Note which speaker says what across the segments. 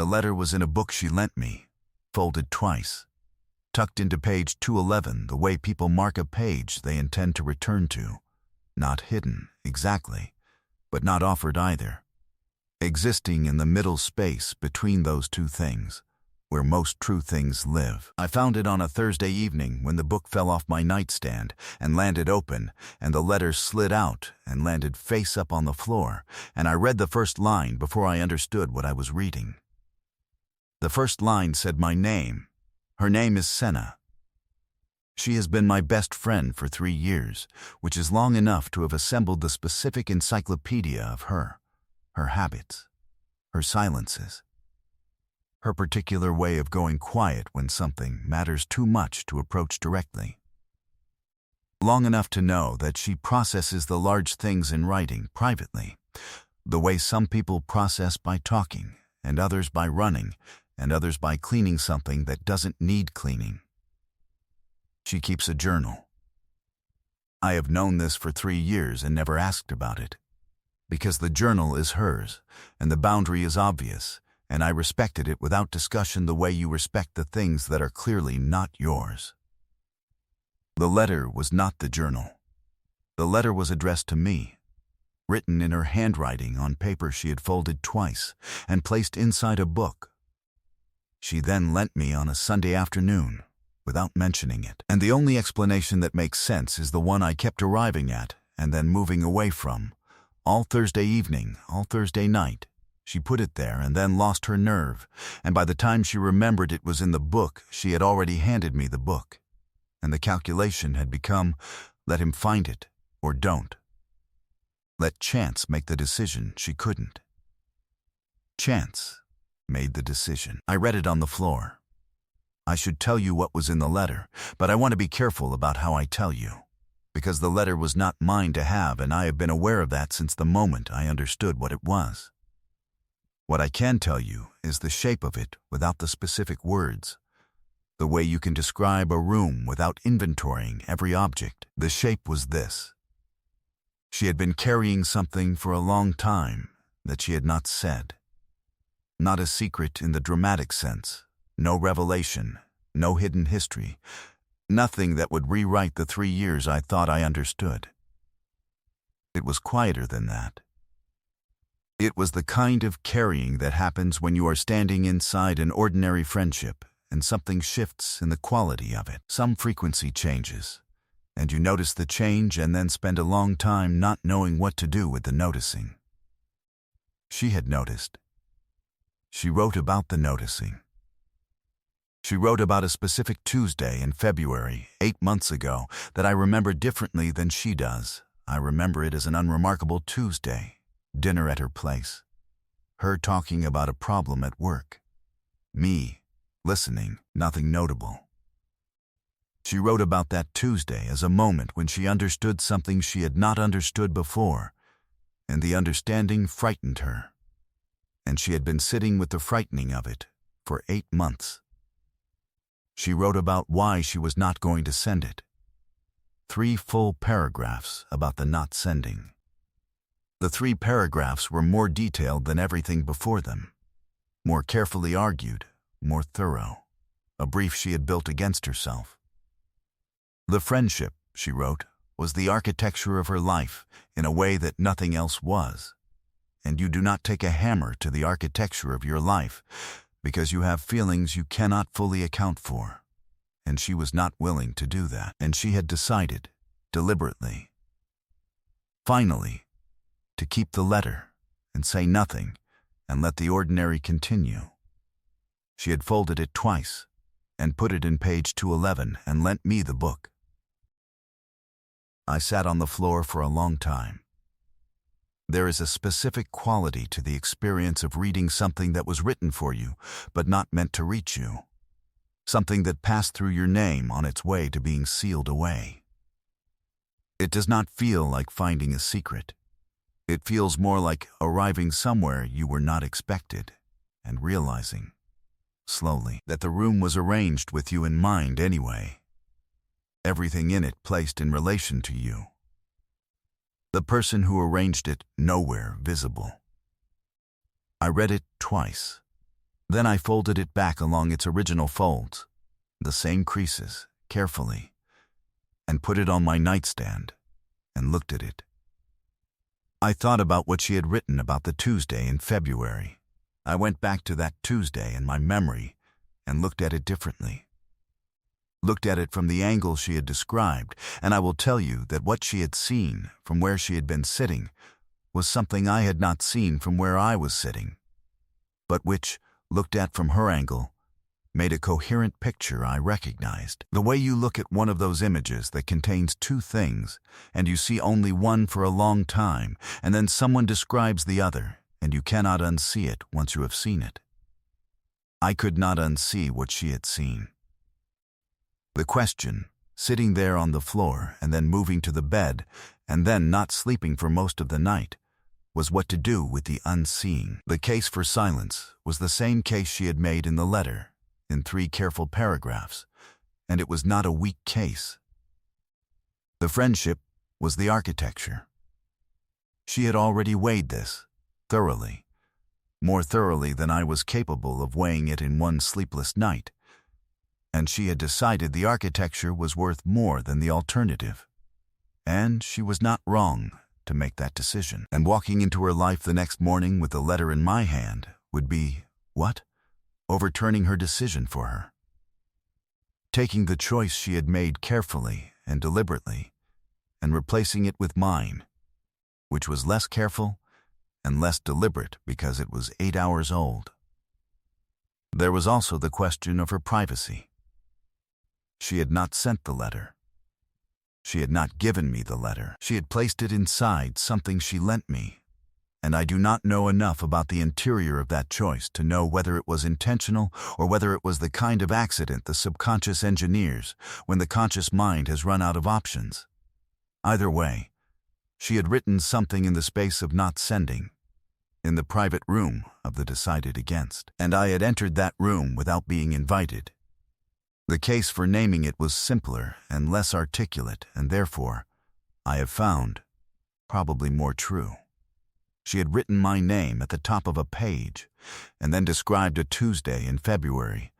Speaker 1: The letter was in a book she lent me, folded twice, tucked into page 211 the way people mark a page they intend to return to, not hidden, exactly, but not offered either, existing in the middle space between those two things, where most true things live. I found it on a Thursday evening when the book fell off my nightstand and landed open, and the letter slid out and landed face up on the floor, and I read the first line before I understood what I was reading. The first line said my name. Her name is Senna. She has been my best friend for 3 years, which is long enough to have assembled the specific encyclopedia of her habits, her silences, her particular way of going quiet when something matters too much to approach directly. Long enough to know that she processes the large things in writing privately, the way some people process by talking, and others by running, and others by cleaning something that doesn't need cleaning. She keeps a journal. I have known this for 3 years and never asked about it, because the journal is hers, and the boundary is obvious, and I respected it without discussion the way you respect the things that are clearly not yours. The letter was not the journal. The letter was addressed to me, written in her handwriting on paper she had folded twice and placed inside a book. She then lent me on a Sunday afternoon, without mentioning it. And the only explanation that makes sense is the one I kept arriving at and then moving away from. All Thursday evening, all Thursday night, she put it there and then lost her nerve, and by the time she remembered it was in the book, she had already handed me the book. And the calculation had become, let him find it, or don't. Let chance make the decision she couldn't. Chance made the decision. I read it on the floor. I should tell you what was in the letter, but I want to be careful about how I tell you, because the letter was not mine to have, and I have been aware of that since the moment I understood what it was. What I can tell you is the shape of it without the specific words, the way you can describe a room without inventorying every object. The shape was this. She had been carrying something for a long time that she had not said. Not a secret in the dramatic sense, no revelation, no hidden history, nothing that would rewrite the 3 years I thought I understood. It was quieter than that. It was the kind of carrying that happens when you are standing inside an ordinary friendship and something shifts in the quality of it. Some frequency changes, and you notice the change and then spend a long time not knowing what to do with the noticing. She had noticed. She wrote about the noticing. She wrote about a specific Tuesday in February, 8 months ago, that I remember differently than she does. I remember it as an unremarkable Tuesday, dinner at her place, her talking about a problem at work, me listening, nothing notable. She wrote about that Tuesday as a moment when she understood something she had not understood before, and the understanding frightened her, and she had been sitting with the frightening of it for 8 months. She wrote about why she was not going to send it. 3 full paragraphs about the not sending. The 3 paragraphs were more detailed than everything before them, more carefully argued, more thorough, a brief she had built against herself. The friendship, she wrote, was the architecture of her life in a way that nothing else was, and you do not take a hammer to the architecture of your life because you have feelings you cannot fully account for, and she was not willing to do that, and she had decided, deliberately, finally, to keep the letter and say nothing and let the ordinary continue. She had folded it twice and put it in page 211 and lent me the book. I sat on the floor for a long time. There is a specific quality to the experience of reading something that was written for you, but not meant to reach you. Something that passed through your name on its way to being sealed away. It does not feel like finding a secret. It feels more like arriving somewhere you were not expected and realizing, slowly, that the room was arranged with you in mind anyway. Everything in it placed in relation to you. The person who arranged it nowhere visible. I read it twice, Then I folded it back along its original folds, the same creases, carefully, and put it on my nightstand and looked at it. I thought about what she had written about the Tuesday in February. I went back to that Tuesday in my memory and looked at it differently. Looked at it from the angle she had described, and I will tell you that what she had seen from where she had been sitting was something I had not seen from where I was sitting, but which, looked at from her angle, made a coherent picture I recognized. The way you look at one of those images that contains two things, and you see only one for a long time, and then someone describes the other, and you cannot unsee it once you have seen it. I could not unsee what she had seen. The question, sitting there on the floor and then moving to the bed, and then not sleeping for most of the night, was what to do with the unseeing. The case for silence was the same case she had made in the letter, in 3 careful paragraphs, and it was not a weak case. The friendship was the architecture. She had already weighed this, thoroughly, more thoroughly than I was capable of weighing it in one sleepless night, and she had decided the architecture was worth more than the alternative. And she was not wrong to make that decision. And walking into her life the next morning with the letter in my hand would be, what? Overturning her decision for her. Taking the choice she had made carefully and deliberately, and replacing it with mine, which was less careful and less deliberate because it was 8 hours old. There was also the question of her privacy. She had not sent the letter. She had not given me the letter. She had placed it inside something she lent me, and I do not know enough about the interior of that choice to know whether it was intentional or whether it was the kind of accident the subconscious engineers when the conscious mind has run out of options. Either way, she had written something in the space of not sending, in the private room of the decided against, and I had entered that room without being invited. The case for naming it was simpler and less articulate, and therefore, I have found, probably more true. She had written my name at the top of a page, and then described a Tuesday in February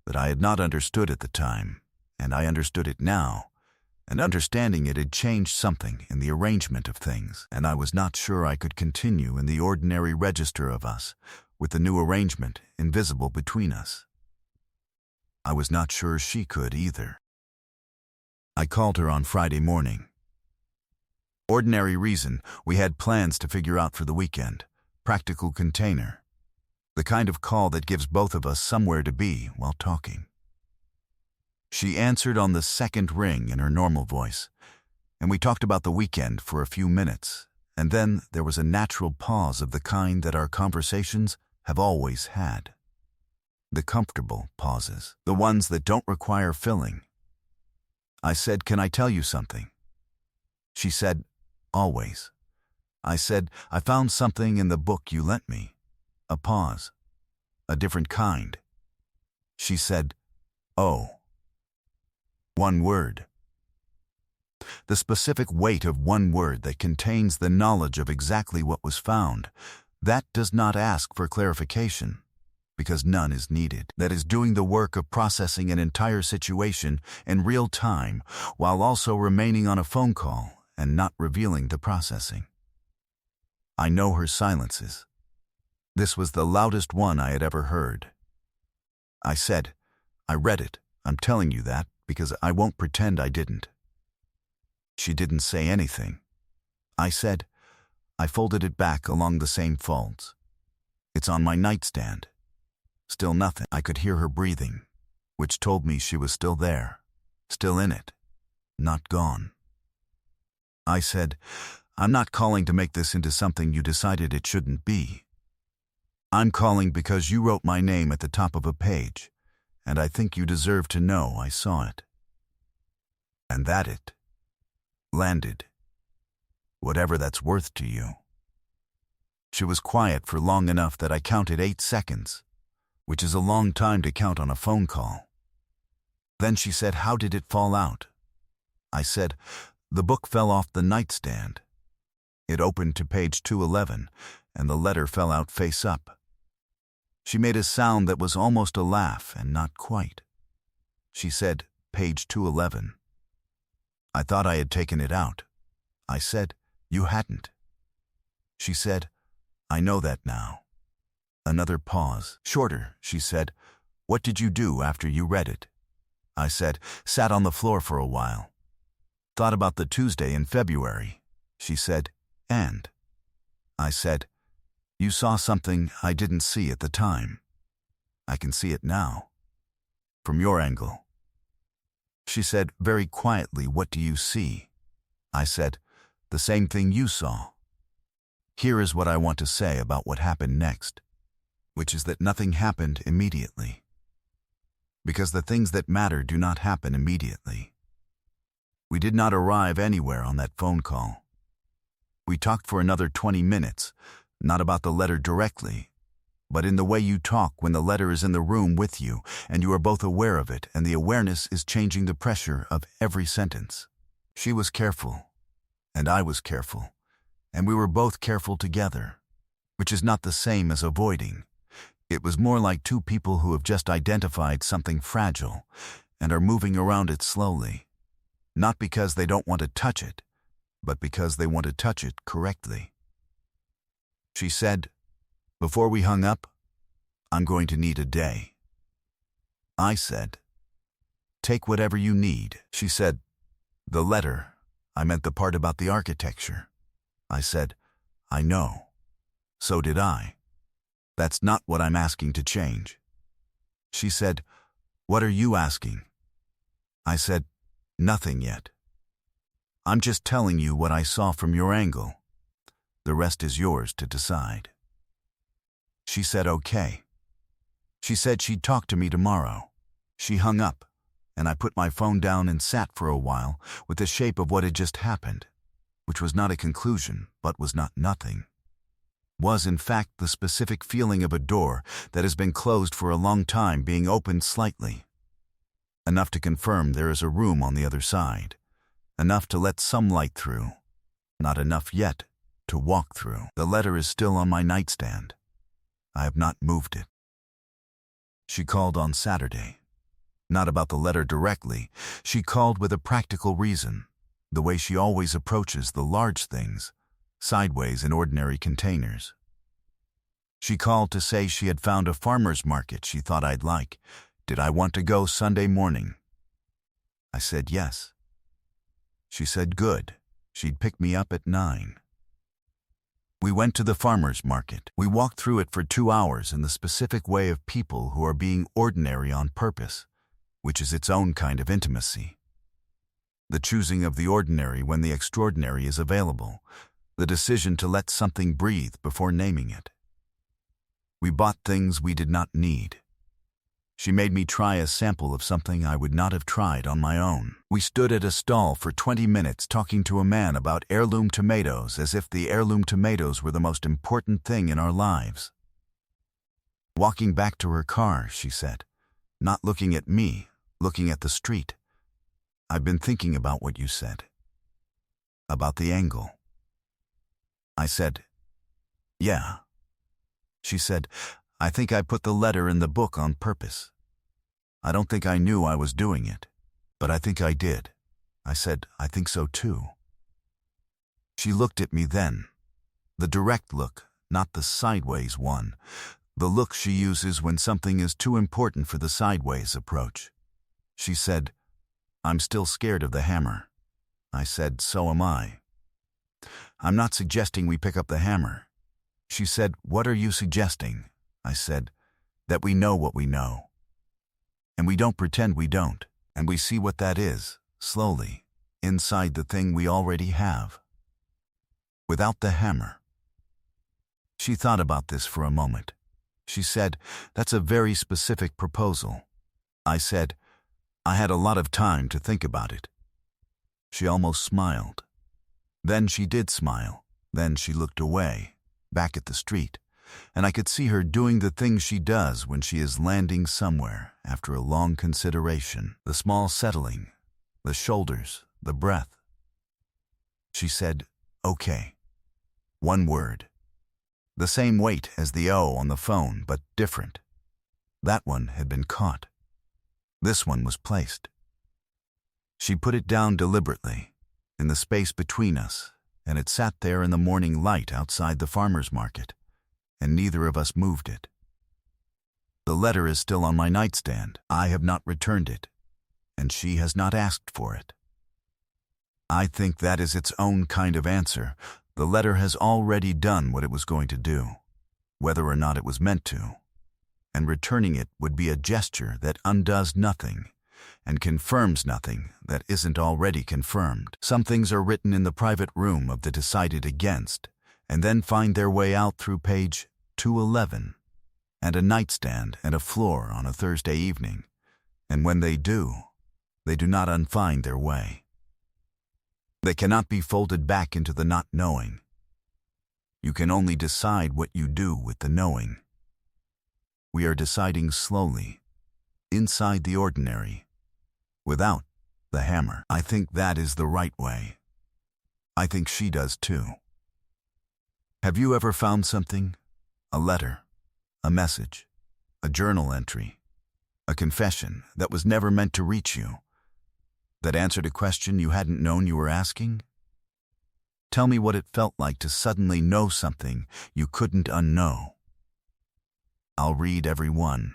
Speaker 1: that I had not understood at the time, and I understood it now, and understanding it had changed something in the arrangement of things, and I was not sure I could continue in the ordinary register of us, with the new arrangement invisible between us. I was not sure she could either. I called her on Friday morning. Ordinary reason, we had plans to figure out for the weekend. Practical container. The kind of call that gives both of us somewhere to be while talking. She answered on the second ring in her normal voice, and we talked about the weekend for a few minutes, and then there was a natural pause of the kind that our conversations have always had. The comfortable pauses, the ones that don't require filling. I said, "Can I tell you something?" She said, "Always." I said, "I found something in the book you lent me." A pause. A different kind. She said, "Oh." One word. The specific weight of one word that contains the knowledge of exactly what was found, that does not ask for clarification, because none is needed. That is doing the work of processing an entire situation in real time while also remaining on a phone call and not revealing the processing. I know her silences. This was the loudest one I had ever heard. I said, "I read it. I'm telling you that because I won't pretend I didn't." She didn't say anything. I said, "I folded it back along the same folds. It's on my nightstand." Still nothing. I could hear her breathing, which told me she was still there, still in it, not gone. I said, "I'm not calling to make this into something you decided it shouldn't be. I'm calling because you wrote my name at the top of a page, and I think you deserve to know I saw it." And that it landed, whatever that's worth to you. She was quiet for long enough that I counted 8 seconds, which is a long time to count on a phone call. Then she said, "How did it fall out?" I said, "The book fell off the nightstand. It opened to page 211, and the letter fell out face up." She made a sound that was almost a laugh and not quite. She said, page 211. I thought I had taken it out. I said, you hadn't. She said, I know that now. Another pause. Shorter, she said, what did you do after you read it? I said, sat on the floor for a while. Thought about the Tuesday in February. She said, and? I said, you saw something I didn't see at the time. I can see it now. From your angle. She said very quietly, what do you see? I said, the same thing you saw. Here is what I want to say about what happened next, which is that nothing happened immediately. Because the things that matter do not happen immediately. We did not arrive anywhere on that phone call. We talked for another 20 minutes, not about the letter directly, but in the way you talk when the letter is in the room with you and you are both aware of it and the awareness is changing the pressure of every sentence. She was careful, and I was careful, and we were both careful together, which is not the same as avoiding. It was more like two people who have just identified something fragile and are moving around it slowly, not because they don't want to touch it, but because they want to touch it correctly. She said, before we hung up, I'm going to need a day. I said, take whatever you need. She said, the letter, I meant the part about the architecture. I said, I know. So did I. That's not what I'm asking to change. She said, what are you asking? I said, nothing yet. I'm just telling you what I saw from your angle. The rest is yours to decide. She said, okay. She said she'd talk to me tomorrow. She hung up, and I put my phone down and sat for a while with the shape of what had just happened, which was not a conclusion, but was not nothing. Was in fact the specific feeling of a door that has been closed for a long time being opened slightly. Enough to confirm there is a room on the other side. Enough to let some light through. Not enough yet to walk through. The letter is still on my nightstand. I have not moved it. She called on Saturday. Not about the letter directly. She called with a practical reason, the way she always approaches the large things, sideways in ordinary containers. She called to say she had found a farmer's market she thought I'd like. Did I want to go Sunday morning? I said yes. She said good. She'd pick me up at 9. We went to the farmer's market. We walked through it for 2 hours in the specific way of people who are being ordinary on purpose, which is its own kind of intimacy. The choosing of the ordinary when the extraordinary is available, the decision to let something breathe before naming it. We bought things we did not need. She made me try a sample of something I would not have tried on my own. We stood at a stall for 20 minutes talking to a man about heirloom tomatoes as if the heirloom tomatoes were the most important thing in our lives. Walking back to her car, she said, not looking at me, looking at the street. I've been thinking about what you said. About the angle. I said, yeah. She said, I think I put the letter in the book on purpose. I don't think I knew I was doing it, but I think I did. I said, I think so too. She looked at me then. The direct look, not the sideways one. The look she uses when something is too important for the sideways approach. She said, I'm still scared of the hammer. I said, so am I. I'm not suggesting we pick up the hammer. She said, what are you suggesting? I said, that we know what we know. And we don't pretend we don't, and we see what that is, slowly, inside the thing we already have. Without the hammer. She thought about this for a moment. She said, that's a very specific proposal. I said, I had a lot of time to think about it. She almost smiled. Then she did smile. Then she looked away, back at the street, and I could see her doing the thing she does when she is landing somewhere after a long consideration, the small settling, the shoulders, the breath. She said, okay. One word. The same weight as the O on the phone, but different. That one had been caught. This one was placed. She put it down deliberately, in the space between us, and it sat there in the morning light outside the farmer's market, and neither of us moved it. The letter is still on my nightstand. I have not returned it, and she has not asked for it. I think that is its own kind of answer. The letter has already done what it was going to do, whether or not it was meant to, and returning it would be a gesture that undoes nothing and confirms nothing that isn't already confirmed. Some things are written in the private room of the decided against, and then find their way out through page 211, and a nightstand and a floor on a Thursday evening, and when they do not unfind their way. They cannot be folded back into the not knowing. You can only decide what you do with the knowing. We are deciding slowly, inside the ordinary, without the hammer. I think that is the right way. I think she does too. Have you ever found something? A letter, a message, a journal entry, a confession that was never meant to reach you, that answered a question you hadn't known you were asking? Tell me what it felt like to suddenly know something you couldn't unknow. I'll read every one.